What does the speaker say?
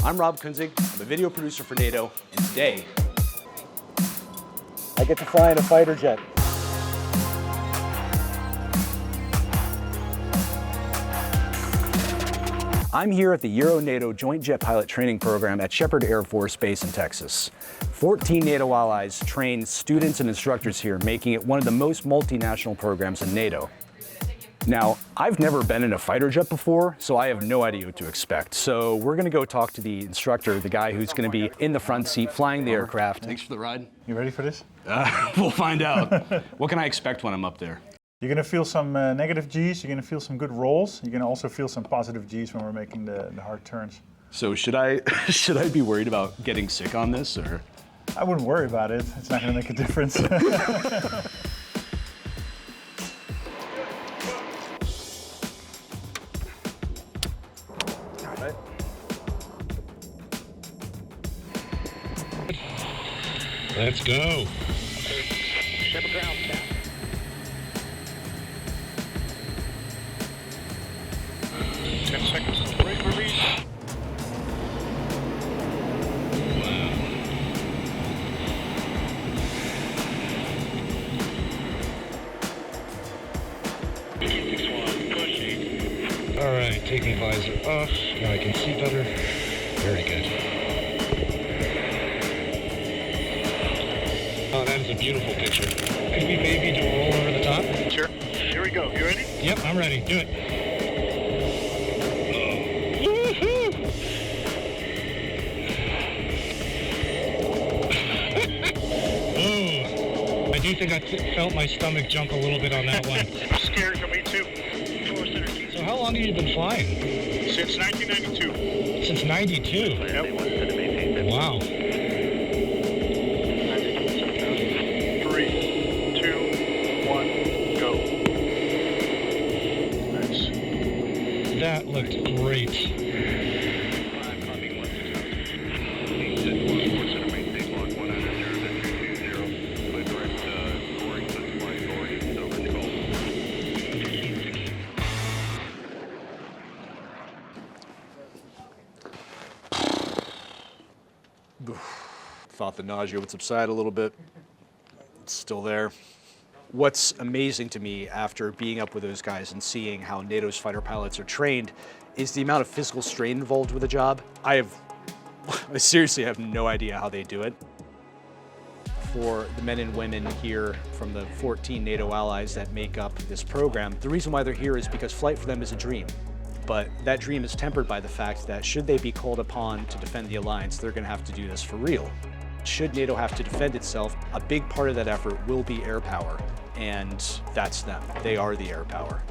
I'm Rob Kunzig, I'm a video producer for NATO, and today, I get to fly in a fighter jet. I'm here at the Euro-NATO Joint Jet Pilot Training Program at Shepherd Air Force Base in Texas. 14 NATO allies train students and instructors here, making it one of the most multinational programs in NATO. Now, I've never been in a fighter jet before, so I have no idea what to expect. So we're gonna go talk to the instructor, the guy who's gonna be in the front seat flying the aircraft. Thanks for the ride. You ready for this? We'll find out. What can I expect when I'm up there? You're going to feel some negative G's, you're going to feel some good rolls, you're going to also feel some positive G's when we're making the hard turns. So should I be worried about getting sick on this, or? I wouldn't worry about it, it's not going to make a difference. Let's go. Shepherd ground, Cap. 10 seconds. Brake release. All right, taking visor off. Now I can see better. Very good. Oh, that is a beautiful picture. Could we maybe do a roll over the top? Sure. Here we go. You ready? Yep, I'm ready. Do it. Oh, I do think I felt my stomach jump a little bit on that one. Scared for me too. So how long have you been flying? Since 1992. Since 92? Yep. Wow. 3, 2, 1, go. Nice. That looked great. Thought the nausea would subside a little bit. It's still there. What's amazing to me after being up with those guys and seeing how NATO's fighter pilots are trained is the amount of physical strain involved with the job. I seriously have no idea how they do it. For the men and women here from the 14 NATO allies that make up this program, the reason why they're here is because flight for them is a dream. But that dream is tempered by the fact that should they be called upon to defend the alliance, they're gonna have to do this for real. Should NATO have to defend itself, a big part of that effort will be air power, and that's them. They are the air power.